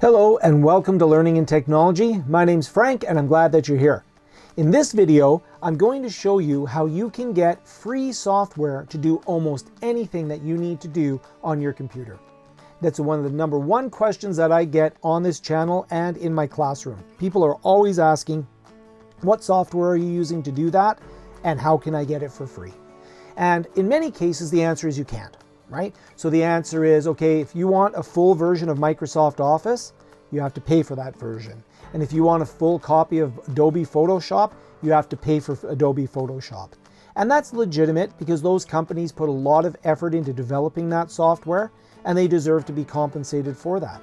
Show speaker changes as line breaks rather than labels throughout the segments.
Hello and welcome to Learning in Technology. My name's Frank and I'm glad that you're here. In this video, I'm going to show you how you can get free software to do almost anything that you need to do on your computer. That's one of the number one questions that I get on this channel and in my classroom. People are always asking, what software are you using to do that? And how can I get it for free? And in many cases, the answer is you can't. Right? So the answer is, okay, if you want a full version of Microsoft Office, you have to pay for that version. And if you want a full copy of Adobe Photoshop, you have to pay for Adobe Photoshop. And that's legitimate because those companies put a lot of effort into developing that software and they deserve to be compensated for that.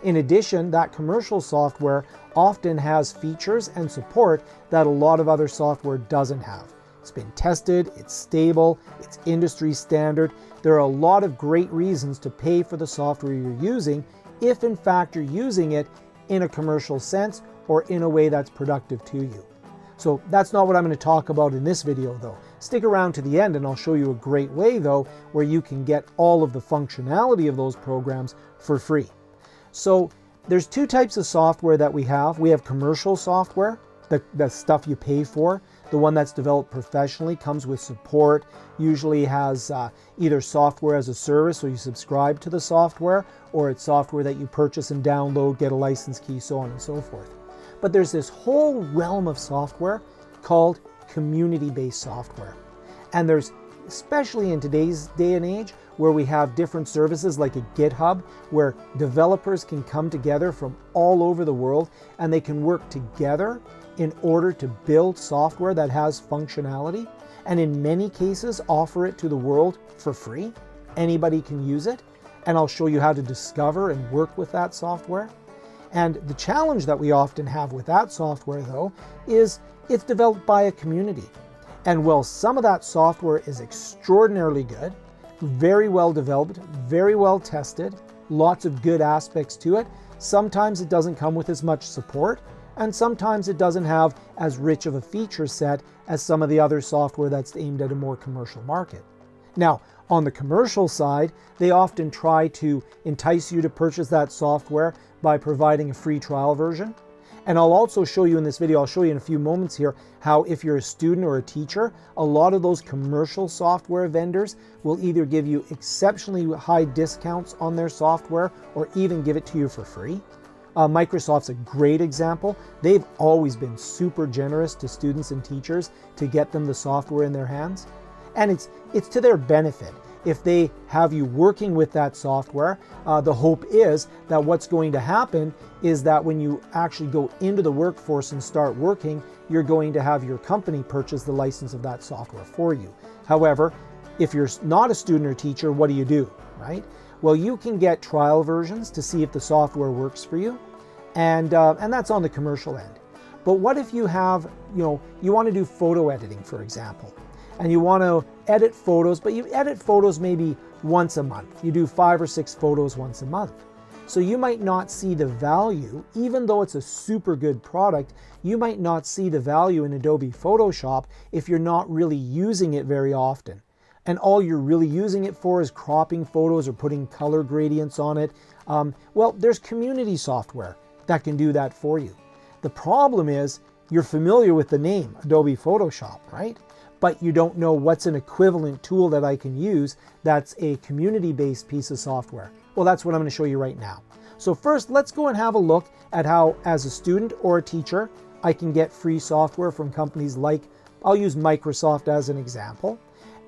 In addition, that commercial software often has features and support that a lot of other software doesn't have. It's been tested, it's stable, it's industry standard. There are a lot of great reasons to pay for the software you're using if in fact you're using it in a commercial sense or in a way that's productive to you. So that's not what I'm going to talk about in this video though. Stick around to the end and I'll show you a great way though where you can get all of the functionality of those programs for free. So there's two types of software that we have. We have commercial software, the stuff you pay for. The one that's developed professionally comes with support, usually has either software as a service, so you subscribe to the software, or it's software that you purchase and download, get a license key, so on and so forth. But there's this whole realm of software called community-based software. And there's, especially in today's day and age, where we have different services like a GitHub, where developers can come together from all over the world and they can work together in order to build software that has functionality, and in many cases offer it to the world for free. Anybody can use it, and I'll show you how to discover and work with that software. And the challenge that we often have with that software though is it's developed by a community. And while some of that software is extraordinarily good, very well developed, very well tested, lots of good aspects to it, sometimes it doesn't come with as much support, and sometimes it doesn't have as rich of a feature set as some of the other software that's aimed at a more commercial market. Now, on the commercial side, they often try to entice you to purchase that software by providing a free trial version. And I'll also show you in this video, I'll show you in a few moments here, how if you're a student or a teacher, a lot of those commercial software vendors will either give you exceptionally high discounts on their software or even give it to you for free. Microsoft's a great example. They've always been super generous to students and teachers to get them the software in their hands. And it's to their benefit. If they have you working with that software, the hope is that what's going to happen is that when you actually go into the workforce and start working, you're going to have your company purchase the license of that software for you. However, if you're not a student or teacher, what do? Right? Well, you can get trial versions to see if the software works for you, and that's on the commercial end. But what if you have, you want to do photo editing, for example, and you want to edit photos, but you edit photos maybe once a month. You do 5 or 6 photos once a month. So you might not see the value, even though it's a super good product, you might not see the value in Adobe Photoshop if you're not really using it very often. And all you're really using it for is cropping photos or putting color gradients on it. Well, there's community software that can do that for you. The problem is you're familiar with the name Adobe Photoshop, right? But you don't know what's an equivalent tool that I can use that's a community-based piece of software. Well, that's what I'm going to show you right now. So first, let's go and have a look at how, as a student or a teacher, I can get free software from companies like, I'll use Microsoft as an example.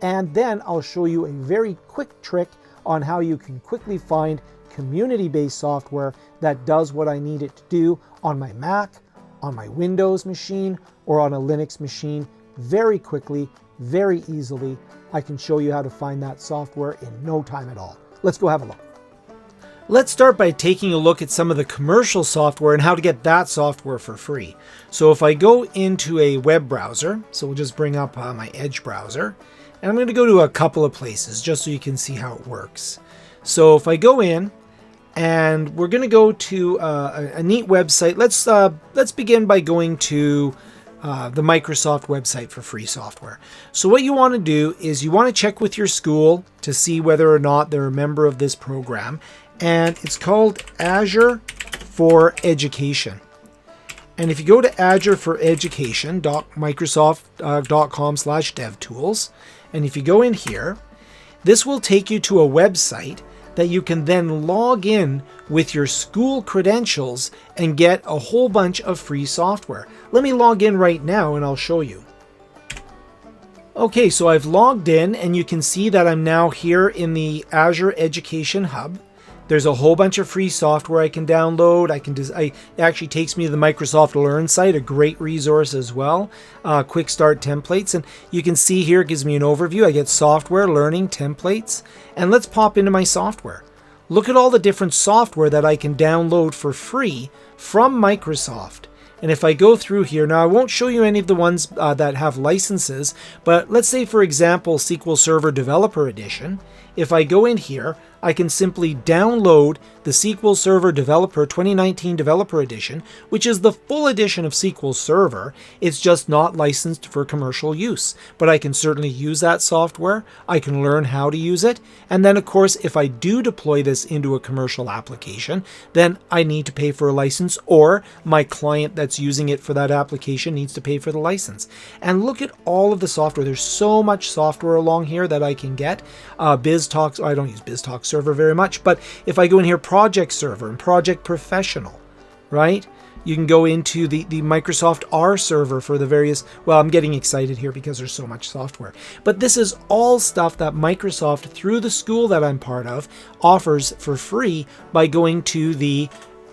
And then I'll show you a very quick trick on how you can quickly find community-based software that does what I need it to do on my Mac, on my Windows machine, or on a Linux machine very quickly, very easily. I can show you how to find that software in no time at all. Let's go have a look. Let's start by taking a look at some of the commercial software and how to get that software for free. So if I go into a web browser, so we'll just bring up my Edge browser, and I'm going to go to a couple of places just so you can see how it works. So if I go in, and we're going to go to a neat website. Let's begin by going to the Microsoft website for free software. So what you want to do is you want to check with your school to see whether or not they're a member of this program. And it's called Azure for Education. And if you go to Azure for Education.microsoft.com/devtools, and if you go in here, this will take you to a website that you can then log in with your school credentials and get a whole bunch of free software. Let me log in right now and I'll show you. Okay, so I've logged in and you can see that I'm now here in the Azure Education Hub. There's a whole bunch of free software I can download. It actually takes me to the Microsoft Learn site, a great resource as well. Quick start templates. And you can see here, it gives me an overview. I get software, learning, templates. And let's pop into my software. Look at all the different software that I can download for free from Microsoft. And if I go through here, now I won't show you any of the ones that have licenses, but let's say, for example, SQL Server Developer Edition. If I go in here, I can simply download the SQL Server Developer 2019 Developer Edition, which is the full edition of SQL Server. It's just not licensed for commercial use, but I can certainly use that software. I can learn how to use it. And then, of course, if I do deploy this into a commercial application, then I need to pay for a license, or my client that's using it for that application needs to pay for the license. And look at all of the software. There's so much software along here that I can get. BizTalk, I don't use BizTalk Server very much, but if I go in here, Project Server and Project Professional, right? You can go into the Microsoft R server for the various, well, I'm getting excited here because there's so much software. But this is all stuff that Microsoft, through the school that I'm part of, offers for free by going to the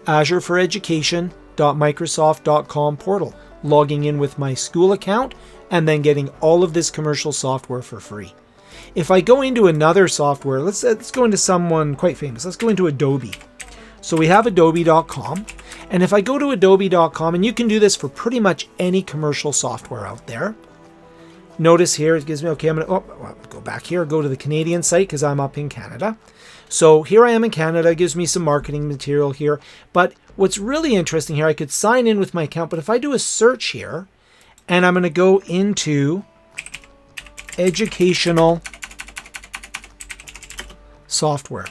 Azure for Education.microsoft.com portal, logging in with my school account, and then getting all of this commercial software for free. If I go into another software, let's go into someone quite famous. Let's go into Adobe. So we have adobe.com. And if I go to adobe.com, and you can do this for pretty much any commercial software out there. Notice here, it gives me, okay, I'm going to go back here, go to the Canadian site because I'm up in Canada. So here I am in Canada, it gives me some marketing material here. But what's really interesting here, I could sign in with my account, but if I do a search here, and I'm going to go into educational software.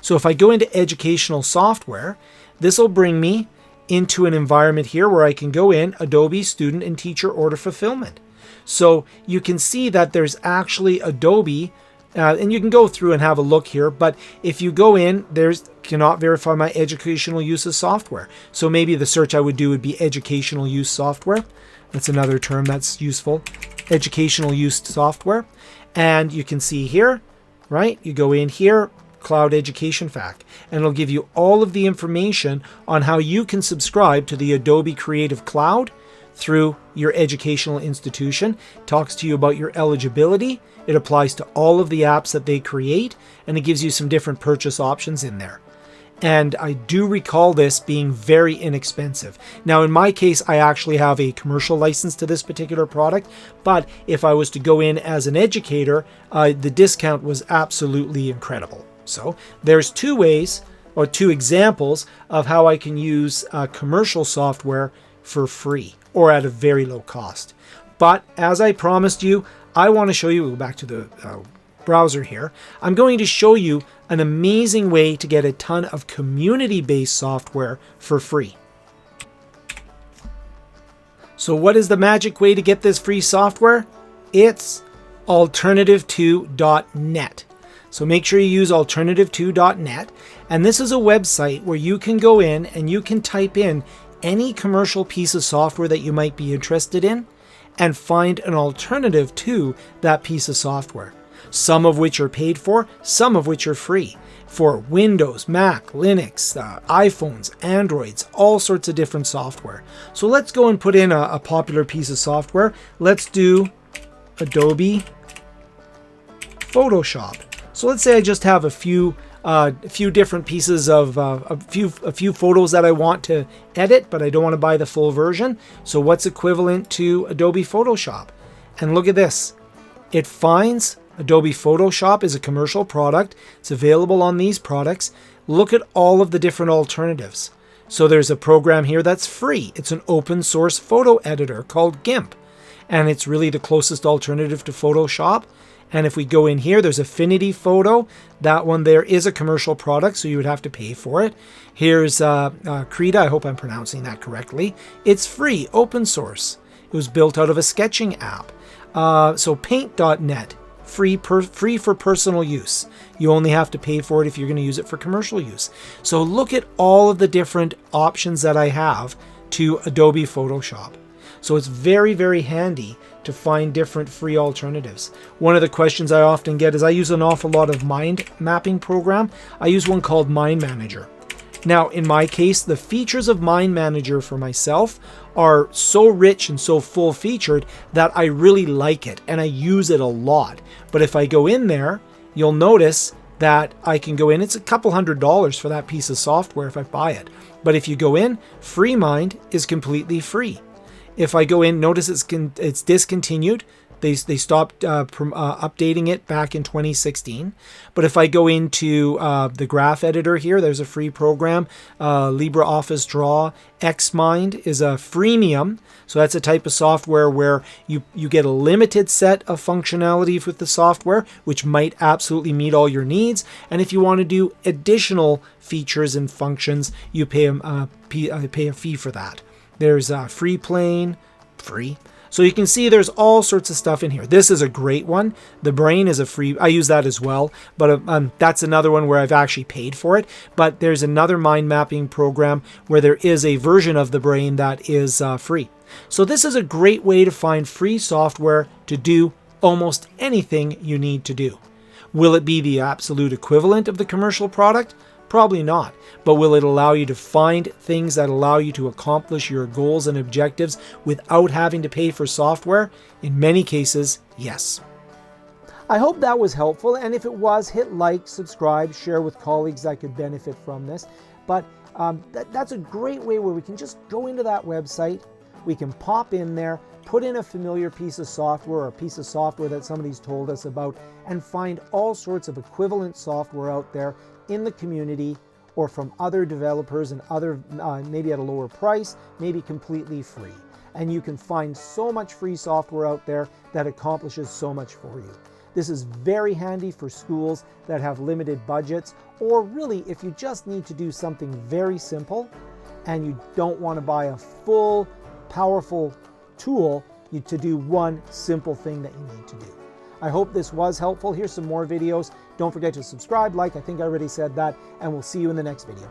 So if I go into educational software, this will bring me into an environment here where I can go in Adobe Student and Teacher Order Fulfillment. So you can see that there's actually Adobe, and you can go through and have a look here, but if you go in, there's cannot verify my educational use of software. So maybe the search I would do would be educational use software. That's another term that's useful. Educational use software. And you can see here, right? You go in here, Cloud Education FAQ, and it'll give you all of the information on how you can subscribe to the Adobe Creative Cloud through your educational institution. It talks to you about your eligibility. It applies to all of the apps that they create, and it gives you some different purchase options in there. And I do recall this being very inexpensive. Now, in my case, I actually have a commercial license to this particular product, but if I was to go in as an educator, the discount was absolutely incredible. So there's two ways, or two examples of how I can use commercial software for free or at a very low cost. But as I promised you, I want to show you, we'll go back to the browser here, I'm going to show you an amazing way to get a ton of community-based software for free. So what is the magic way to get this free software? It's alternative2.net. So make sure you use alternative2.net. And this is a website where you can go in and you can type in any commercial piece of software that you might be interested in and find an alternative to that piece of software. Some of which are paid for, some of which are free. For Windows, Mac, Linux, iPhones, Androids, all sorts of different software. So let's go and put in a popular piece of software. Let's do Adobe Photoshop. So let's say I just have a few different pieces of a few photos that I want to edit, but I don't want to buy the full version. So what's equivalent to Adobe Photoshop? And look at this. It finds Adobe Photoshop is a commercial product. It's available on these products. Look at all of the different alternatives. So there's a program here that's free. It's an open source photo editor called GIMP. And it's really the closest alternative to Photoshop. And if we go in here, there's Affinity Photo. That one there is a commercial product, so you would have to pay for it. Here's Krita. I hope I'm pronouncing that correctly. It's free, open source. It was built out of a sketching app. So Paint.net, free for personal use. You only have to pay for it if you're going to use it for commercial use. So look at all of the different options that I have to Adobe Photoshop. So it's very, very handy to find different free alternatives. One of the questions I often get is I use an awful lot of mind mapping program. I use one called Mind Manager. Now, in my case, the features of Mind Manager for myself are so rich and so full-featured that I really like it and I use it a lot. But if I go in there, you'll notice that I can go in. It's a couple $100 for that piece of software if I buy it. But if you go in, FreeMind is completely free. If I go in, notice it's discontinued. They stopped updating it back in 2016. But if I go into the graph editor here, there's a free program. LibreOffice Draw. Xmind is a freemium. So that's a type of software where you get a limited set of functionality with the software, which might absolutely meet all your needs. And if you want to do additional features and functions, you pay a fee for that. There's Freeplane, free. So you can see there's all sorts of stuff in here. This is a great one. The Brain is a free, I use that as well, but that's another one where I've actually paid for it. But there's another mind mapping program where there is a version of the Brain that is free. So this is a great way to find free software to do almost anything you need to do. Will it be the absolute equivalent of the commercial product? Probably not, but will it allow you to find things that allow you to accomplish your goals and objectives without having to pay for software? In many cases, yes. I hope that was helpful, and if it was, hit like, subscribe, share with colleagues that could benefit from this. But that's a great way where we can just go into that website, we can pop in there, put in a familiar piece of software or a piece of software that somebody's told us about, and find all sorts of equivalent software out there in the community or from other developers and other, maybe at a lower price, maybe completely free. And you can find so much free software out there that accomplishes so much for you. This is very handy for schools that have limited budgets, or really if you just need to do something very simple and you don't want to buy a full, powerful tool to do one simple thing that you need to do. I hope this was helpful. Here's some more videos. Don't forget to subscribe, like, I think I already said that, and we'll see you in the next video.